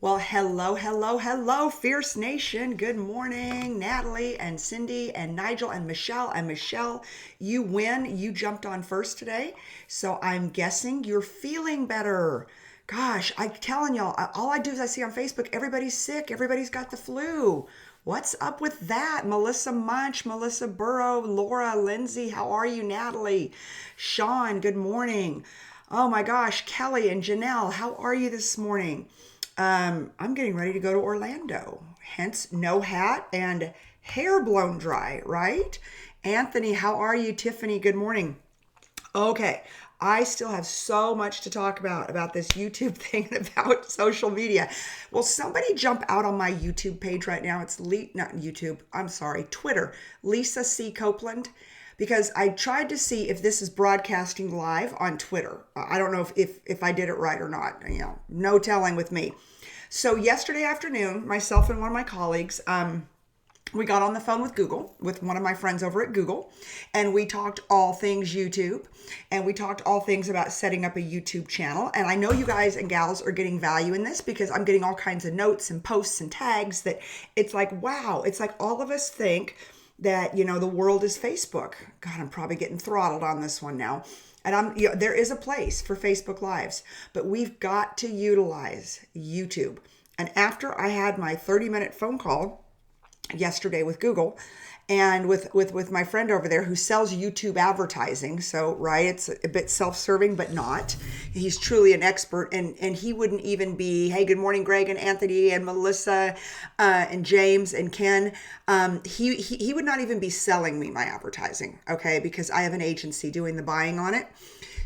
Well, hello, hello, hello, Fierce Nation. Good morning, Natalie and Cindy and Nigel and Michelle. And Michelle, you win. You jumped on first today. So I'm guessing you're feeling better. Gosh, I'm telling y'all, all I do is I see on Facebook, everybody's sick, everybody's got the flu. What's up with that? Melissa Munch, Melissa Burrow, Laura, Lindsay, how are you, Natalie? Sean, good morning. Oh my gosh, Kelly and Janelle, how are you this morning? I'm getting ready to go to Orlando, hence no hat and hair blown dry, right? Anthony, how are you? Tiffany, good morning. Okay, I still have so much to talk about this YouTube thing and about social media. Well, somebody jump out on my YouTube page right now. It's not YouTube. I'm sorry, Twitter. Lisa C. Copeland. Because I tried to see if this is broadcasting live on Twitter. I don't know if I did it right or not. No telling with me. So yesterday afternoon, myself and one of my colleagues, we got on the phone with Google, with one of my friends over at Google, and we talked all things YouTube, and we talked all things about setting up a YouTube channel. And I know you guys and gals are getting value in this because I'm getting all kinds of notes and posts and tags that it's like, wow, it's like all of us think that, the world is Facebook. God, I'm probably getting throttled on this one now. And there is a place for Facebook Lives, but we've got to utilize YouTube. And after I had my 30-minute phone call yesterday with Google and with my friend over there who sells YouTube advertising. So, right, it's a bit self-serving, but not. He's truly an expert, and he wouldn't even be, hey, good morning, Greg and Anthony and Melissa and James and Ken. He would not even be selling me my advertising, okay, because I have an agency doing the buying on it.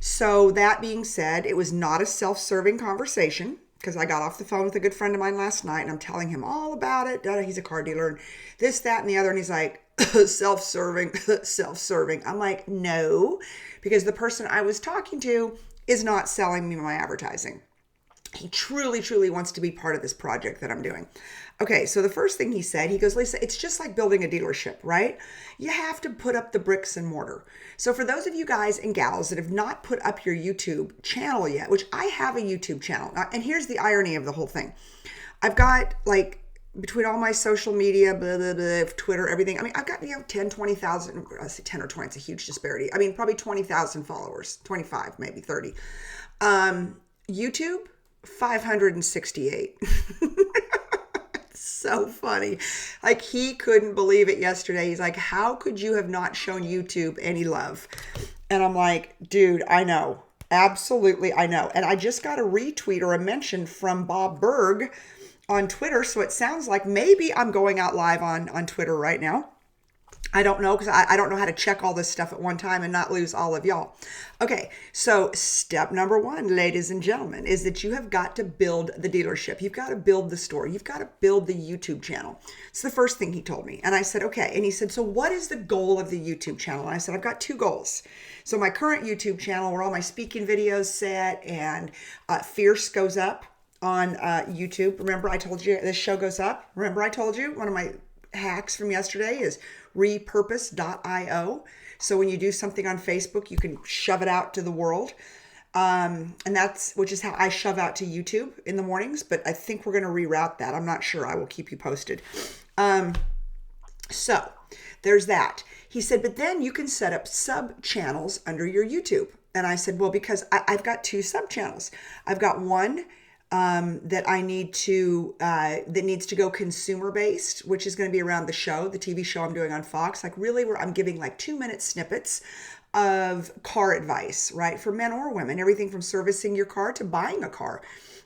So that being said, it was not a self-serving conversation, because I got off the phone with a good friend of mine last night and I'm telling him all about it. He's a car dealer and this, that, and the other. And he's like, self-serving, self-serving. I'm like, no, because the person I was talking to is not selling me my advertising. He truly, truly wants to be part of this project that I'm doing. Okay, so the first thing he said, he goes, Lisa, it's just like building a dealership, right? You have to put up the bricks and mortar. So for those of you guys and gals that have not put up your YouTube channel yet, which I have a YouTube channel, and here's the irony of the whole thing. I've got between all my social media, blah, blah, blah, Twitter, everything. I mean, I've got, 10, 20,000, I say 10 or 20, it's a huge disparity. I mean, probably 20,000 followers, 25, maybe 30. YouTube, 568. So funny. Like, he couldn't believe it yesterday. He's like, how could you have not shown YouTube any love? And I'm like, dude, I know. Absolutely, I know. And I just got a retweet or a mention from Bob Berg on Twitter. So it sounds like maybe I'm going out live on Twitter right now. I don't know, because I don't know how to check all this stuff at one time and not lose all of y'all. Okay, so step number one, ladies and gentlemen, is that you have got to build the dealership. You've got to build the store. You've got to build the YouTube channel. It's the first thing he told me. And I said, okay. And he said, so what is the goal of the YouTube channel? And I said, I've got two goals. So my current YouTube channel, where all my speaking videos set and Fierce goes up on YouTube. Remember, I told you this show goes up. Remember, I told you one of my hacks from yesterday is repurpose.io. So when you do something on Facebook, you can shove it out to the world. And which is how I shove out to YouTube in the mornings, but I think we're going to reroute that. I'm not sure. I will keep you posted. So there's that. He said, but then you can set up sub channels under your YouTube. And I said, well, because I've got two sub channels. I've got one that needs to go consumer based, which is going to be around the show, the TV show I'm doing on Fox, like really where I'm giving 2-minute snippets of car advice, right? For men or women, everything from servicing your car to buying a car.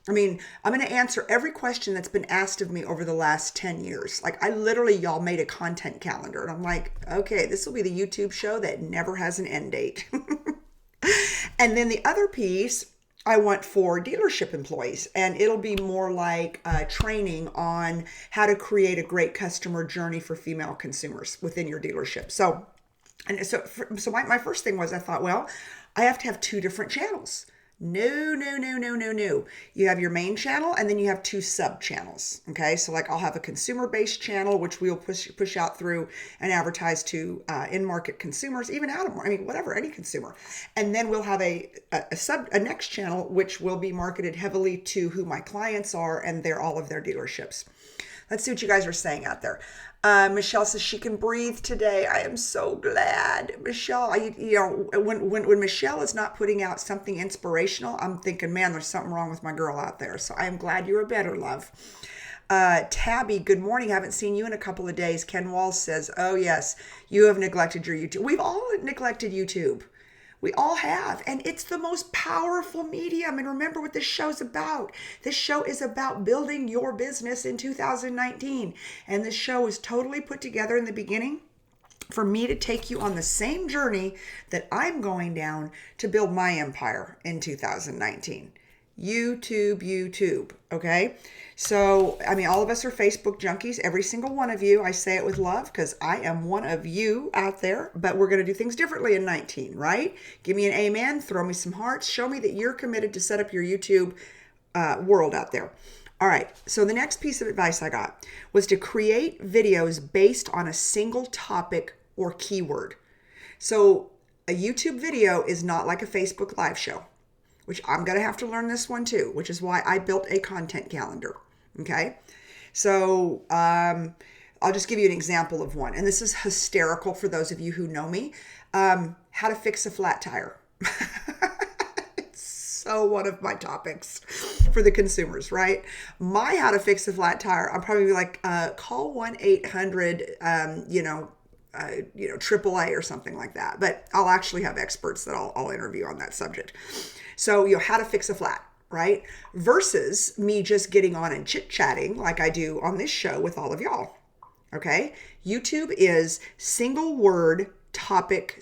I mean, I'm going to answer every question that's been asked of me over the last 10 years. I literally, y'all, made a content calendar and I'm like, okay, this will be the YouTube show that never has an end date. And then the other piece I want for dealership employees, and it'll be more like training on how to create a great customer journey for female consumers within your dealership. So my first thing was, I thought, well, I have to have two different channels. No, no, no, no, no, no. You have your main channel and then you have two sub channels. Okay. So like I'll have a consumer based channel, which we'll push out through and advertise to in market consumers, even out of, I mean, whatever, any consumer. And then we'll have a next channel, which will be marketed heavily to who my clients are and all of their dealerships. Let's see what you guys are saying out there. Michelle says she can breathe today. I am so glad, Michelle. When Michelle is not putting out something inspirational, I'm thinking, man, there's something wrong with my girl out there. So I am glad you are better, love. Tabby, good morning. Haven't seen you in a couple of days. Ken Walls says, oh yes, you have neglected your YouTube. We've all neglected YouTube. We all have. And it's the most powerful medium. And remember what this show's about. This show is about building your business in 2019. And this show is totally put together in the beginning for me to take you on the same journey that I'm going down to build my empire in 2019. YouTube, okay? So, I mean, all of us are Facebook junkies, every single one of you. I say it with love because I am one of you out there, but we're going to do things differently in 19, right? Give me an amen, throw me some hearts, show me that you're committed to set up your YouTube world out there. All right, so the next piece of advice I got was to create videos based on a single topic or keyword. So a YouTube video is not like a Facebook live show, which I'm going to have to learn this one too, which is why I built a content calendar. Okay. So, I'll just give you an example of one. And this is hysterical for those of you who know me. How to fix a flat tire. It's so one of my topics for the consumers, right? My how to fix a flat tire, I'll probably be like, call 1-800, AAA or something like that. But I'll actually have experts that I'll interview on that subject. So, how to fix a flat, right? Versus me just getting on and chit-chatting like I do on this show with all of y'all, okay? YouTube is single topic,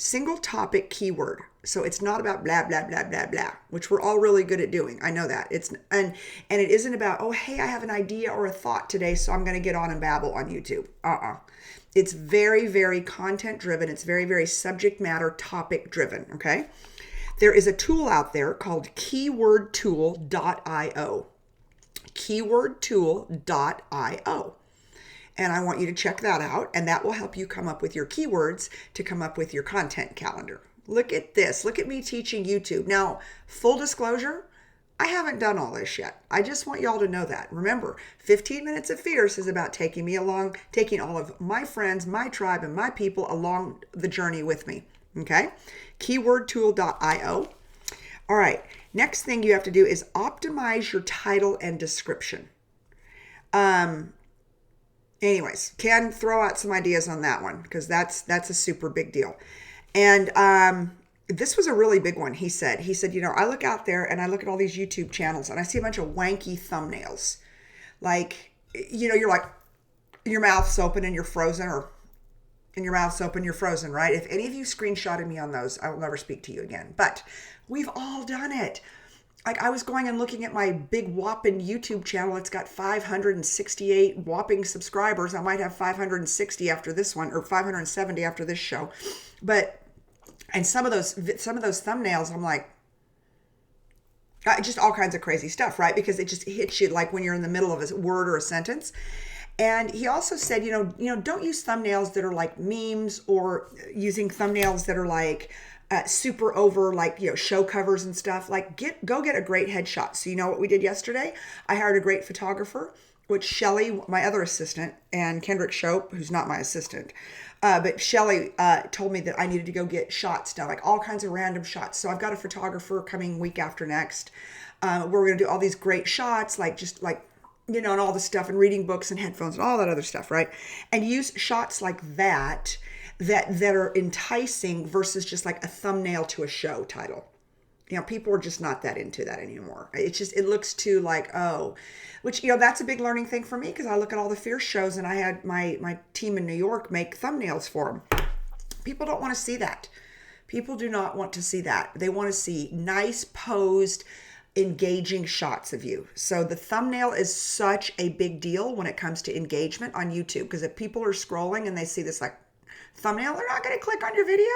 keyword. So it's not about blah, blah, blah, blah, blah, which we're all really good at doing. I know that. And it isn't about, oh, hey, I have an idea or a thought today, so I'm going to get on and babble on YouTube. It's very, very content driven. It's very, very subject matter topic driven, okay? There is a tool out there called keywordtool.io. Keywordtool.io. And I want you to check that out, and that will help you come up with your keywords to come up with your content calendar. Look at this. Look at me teaching YouTube. Now, full disclosure, I haven't done all this yet. I just want y'all to know that. Remember, 15 Minutes of Fierce is about taking all of my friends, my tribe, and my people along the journey with me. Okay? Keywordtool.io. All right. Next thing you have to do is optimize your title and description. Anyways, Ken, throw out some ideas on that one because that's a super big deal. And this was a really big one. He said, I look out there and I look at all these YouTube channels and I see a bunch of wanky thumbnails. Like, you're like, your mouth's open and you're frozen, or and your mouth's open, you're frozen, right? If any of you screenshotted me on those, I will never speak to you again. But we've all done it. Like, I was going and looking at my big whopping YouTube channel. It's got 568 whopping subscribers. I might have 560 after this one, or 570 after this show. And some of those thumbnails, I'm like, just all kinds of crazy stuff, right? Because it just hits you like when you're in the middle of a word or a sentence. And he also said, don't use thumbnails that are like memes, or using thumbnails that are like super over, like, show covers and stuff. Like, go get a great headshot. So you know what we did yesterday? I hired a great photographer, which Shelly, my other assistant, and Kendrick Shope, who's not my assistant, but Shelly told me that I needed to go get shots done, like all kinds of random shots. So I've got a photographer coming week after next. We're going to do all these great shots, and all the stuff, and reading books and headphones and all that other stuff, right? And use shots like that are enticing versus just like a thumbnail to a show title. People are just not that into that anymore. It looks too like, which, that's a big learning thing for me, because I look at all the Fierce shows and I had my team in New York make thumbnails for them. People don't want to see that. People do not want to see that. They want to see nice posed, engaging shots of you. So the thumbnail is such a big deal when it comes to engagement on YouTube, because if people are scrolling and they see this like thumbnail, they're not going to click on your video.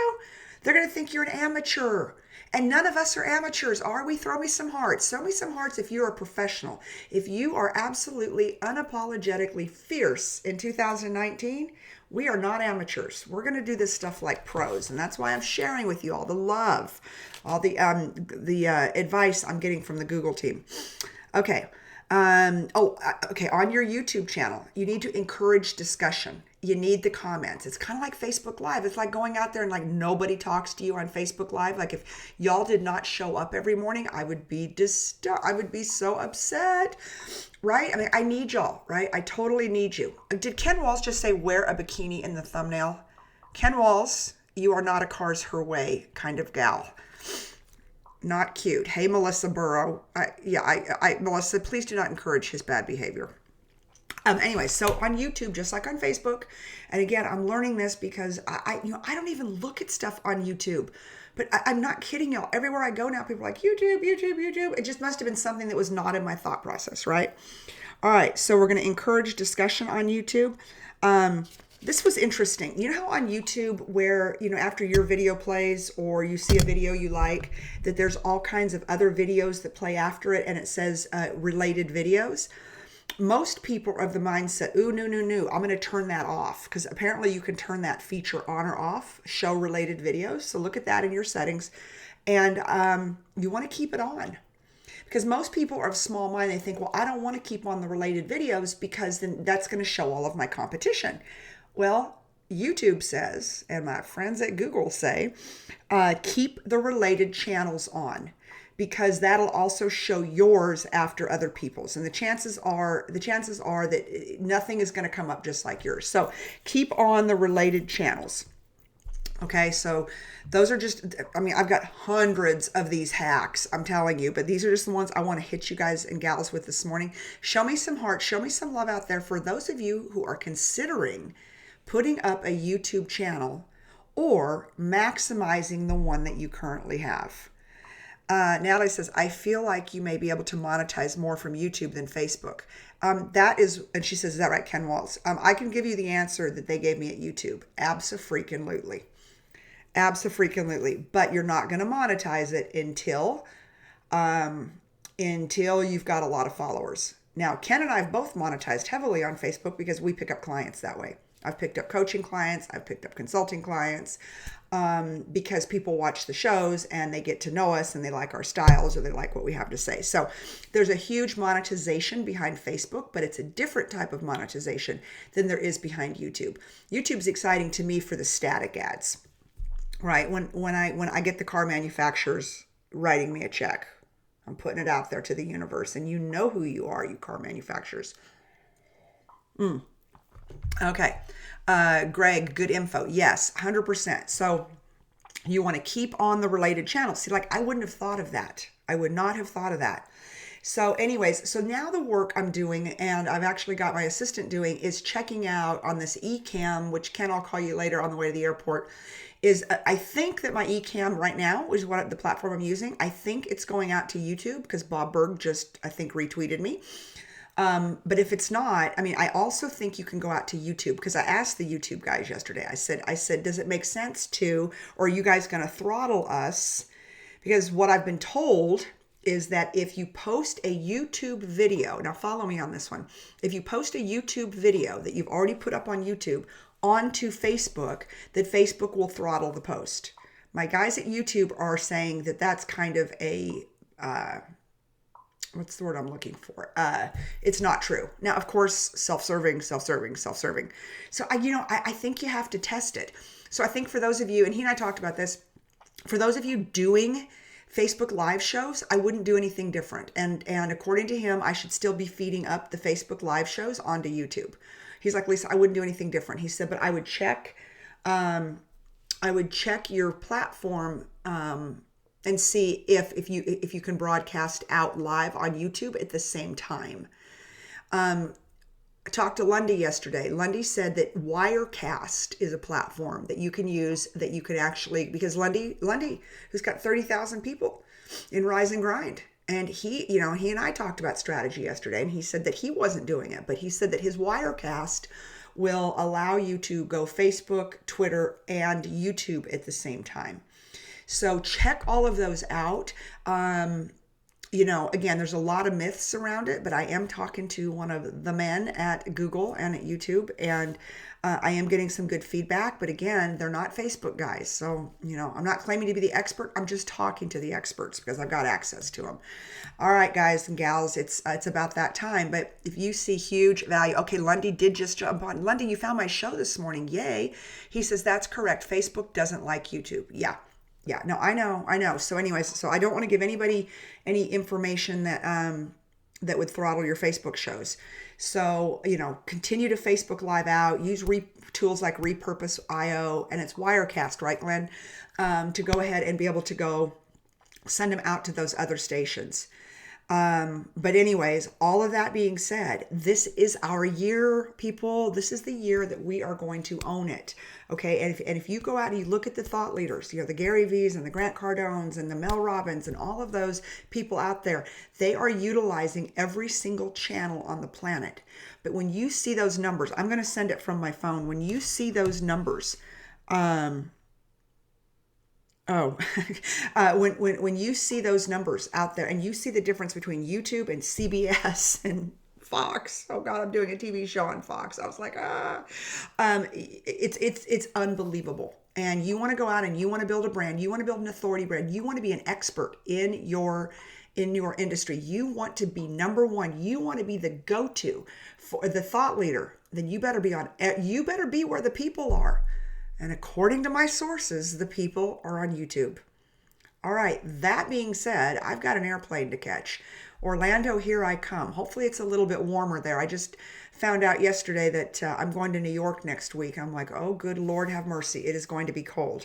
They're going to think you're an amateur. And none of us are amateurs, are we? Throw me some hearts. Throw me some hearts if you're a professional. If you are absolutely unapologetically fierce in 2019, we are not amateurs. We're going to do this stuff like pros. And that's why I'm sharing with you all the love, all the advice I'm getting from the Google team. Okay. Okay. On your YouTube channel, you need to encourage discussion. You need the comments. It's kind of like Facebook Live. It's like going out there and like nobody talks to you on Facebook Live. Like if y'all did not show up every morning, I would be I would be so upset, right? I mean, I need y'all, right? I totally need you. Did Ken Walls just say wear a bikini in the thumbnail? Ken Walls, you are not a Cars Her Way kind of gal. Not cute. Hey, Melissa Burrow. Melissa, please do not encourage his bad behavior. Anyway, so on YouTube, just like on Facebook, and again, I'm learning this because I don't even look at stuff on YouTube, but I'm not kidding y'all. Everywhere I go now, people are like, YouTube, YouTube, YouTube. It just must have been something that was not in my thought process, right? All right, so we're going to encourage discussion on YouTube. This was interesting. You know how on YouTube where, after your video plays or you see a video you like, that there's all kinds of other videos that play after it and it says related videos? Most people are of the mindset, ooh, no, I'm going to turn that off, because apparently you can turn that feature on or off, show related videos. So look at that in your settings, and you want to keep it on, because most people are of small mind. They think, well, I don't want to keep on the related videos because then that's going to show all of my competition. Well, YouTube says, and my friends at Google say, keep the related channels on, because that'll also show yours after other people's. And the chances are that nothing is going to come up just like yours. So keep on the related channels. Okay, so those are just, I've got hundreds of these hacks, I'm telling you, but these are just the ones I want to hit you guys and gals with this morning. Show me some heart, show me some love out there for those of you who are considering putting up a YouTube channel or maximizing the one that you currently have. Natalie says, I feel like you may be able to monetize more from YouTube than Facebook. That is, and she says, is that right, Ken Walls? I can give you the answer that they gave me at YouTube. Abso-freaking-lutely. Abso-freaking-lutely. But you're not going to monetize it until you've got a lot of followers. Now, Ken and I have both monetized heavily on Facebook because we pick up clients that way. I've picked up coaching clients. I've picked up consulting clients because people watch the shows and they get to know us and they like our styles or they like what we have to say. So there's a huge monetization behind Facebook, but it's a different type of monetization than there is behind YouTube. YouTube's exciting to me for the static ads, right? When I get the car manufacturers writing me a check, I'm putting it out there to the universe, and you know who you are, you car manufacturers. Okay. Greg, good info. Yes, 100%. So you want to keep on the related channels. See, like I wouldn't have thought of that. I would not have thought of that. So anyways, so now the work I'm doing, and I've actually got my assistant doing, is checking out on this eCam, which Ken, I'll call you later on the way to the airport, is I think that my eCam right now is what the platform I'm using. I think it's going out to YouTube because Bob Berg just, I think, retweeted me. But if it's not, I also think you can go out to YouTube, because I asked the YouTube guys yesterday, I said, does it make sense to, or are you guys going to throttle us? Because what I've been told is that if you post a YouTube video, now follow me on this one. If you post a YouTube video that you've already put up on YouTube onto Facebook, that Facebook will throttle the post. My guys at YouTube are saying that that's kind of a, what's the word I'm looking for? It's not true. Now, of course, self-serving. So I think you have to test it. So I think for those of you, and he and I talked about this, for those of you doing Facebook Live shows, I wouldn't do anything different. And according to him, I should still be feeding up the Facebook Live shows onto YouTube. He's like, Lisa, I wouldn't do anything different. He said, but I would check your platform and see if you can broadcast out live on YouTube at the same time. I talked to Lundy yesterday. Lundy said that Wirecast is a platform that you can use, that you can actually, because Lundy, who's got 30,000 people in Rise and Grind. And he and I talked about strategy yesterday, and he said that he wasn't doing it, but he said that his Wirecast will allow you to go Facebook, Twitter, and YouTube at the same time. So check all of those out. Again, there's a lot of myths around it, but I am talking to one of the men at Google and at YouTube, and I am getting some good feedback. But again, they're not Facebook guys. So, I'm not claiming to be the expert. I'm just talking to the experts because I've got access to them. All right, guys and gals, it's about that time. But if you see huge value, okay, Lundy did just jump on. Lundy, you found my show this morning. Yay. He says, that's correct. Facebook doesn't like YouTube. Yeah. Yeah, no, I know. So anyways, so I don't want to give anybody any information that would throttle your Facebook shows. So, continue to Facebook Live out, use tools like Repurpose IO, and it's Wirecast, right, Glenn? To go ahead and be able to go send them out to those other stations. But anyways, all of that being said, this is our year, people. This is the year that we are going to own it. Okay. And if you go out and you look at the thought leaders, the Gary V's and the Grant Cardones and the Mel Robbins and all of those people out there, they are utilizing every single channel on the planet. But when you see those numbers, I'm going to send it from my phone. When you see those numbers, when you see those numbers out there and you see the difference between YouTube and CBS and Fox, oh God, I'm doing a TV show on Fox. I was like, it's unbelievable. And you want to go out and you want to build a brand, you want to build an authority brand, you want to be an expert in your industry. You want to be number one. You want to be the go-to for the thought leader. Then you better be where the people are. And according to my sources, the people are on YouTube. All right, that being said, I've got an airplane to catch. Orlando, here I come. Hopefully it's a little bit warmer there. I just found out yesterday that I'm going to New York next week. I'm like, oh, good Lord, have mercy. It is going to be cold.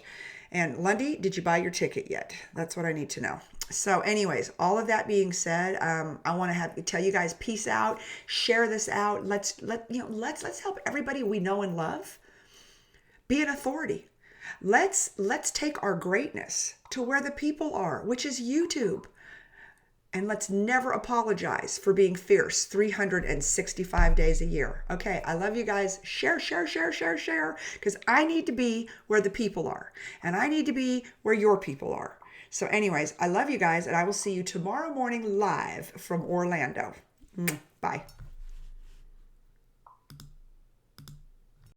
And Lundy, did you buy your ticket yet? That's what I need to know. So anyways, all of that being said, I want to tell you guys, peace out, share this out. Let's help everybody we know and love be an authority. Let's take our greatness to where the people are, which is YouTube. And let's never apologize for being fierce 365 days a year. Okay, I love you guys. Share, because I need to be where the people are. And I need to be where your people are. So anyways, I love you guys, and I will see you tomorrow morning live from Orlando. Bye.